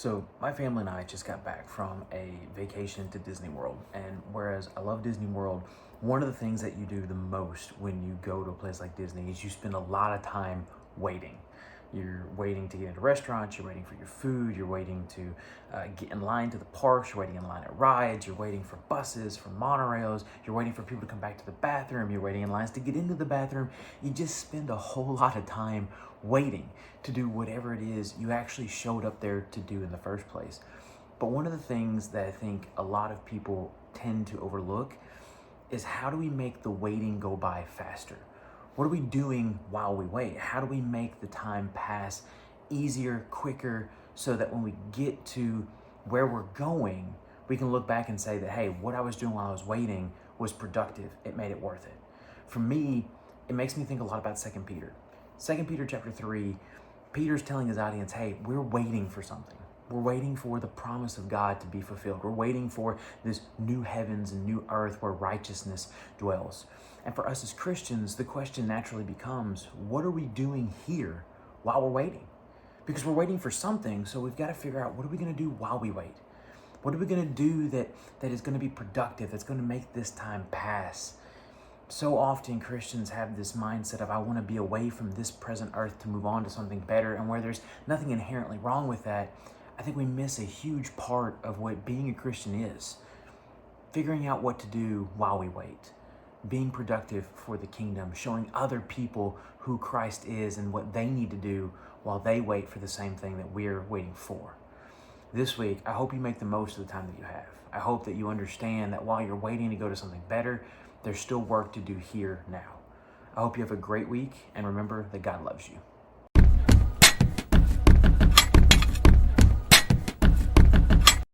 So my family and I just got back from a vacation to Disney World. And whereas I love Disney World, one of the things that you do the most when you go to a place like Disney is you spend a lot of time waiting. You're waiting to get into restaurants, you're waiting for your food, you're waiting to get in line to the parks, you're waiting in line at rides, you're waiting for buses, for monorails, you're waiting for people to come back to the bathroom, you're waiting in lines to get into the bathroom. You just spend a whole lot of time waiting to do whatever it is you actually showed up there to do in the first place. But one of the things that I think a lot of people tend to overlook is how do we make the waiting go by faster? What are we doing while we wait? How do we make the time pass easier, quicker, so that when we get to where we're going, we can look back and say that, hey, what I was doing while I was waiting was productive. It made it worth it. For me, it makes me think a lot about 2 Peter. 2 Peter chapter 3, Peter's telling his audience, hey, we're waiting for something. We're waiting for the promise of God to be fulfilled. We're waiting for this new heavens and new earth where righteousness dwells. And for us as Christians, the question naturally becomes, what are we doing here while we're waiting? Because we're waiting for something, so we've got to figure out, what are we going to do while we wait? What are we going to do that is going to be productive, that's going to make this time pass? So often Christians have this mindset of, I want to be away from this present earth to move on to something better, and where there's nothing inherently wrong with that, I think we miss a huge part of what being a Christian is. Figuring out what to do while we wait. Being productive for the kingdom. Showing other people who Christ is and what they need to do while they wait for the same thing that we're waiting for. This week, I hope you make the most of the time that you have. I hope that you understand that while you're waiting to go to something better, there's still work to do here now. I hope you have a great week, and remember that God loves you.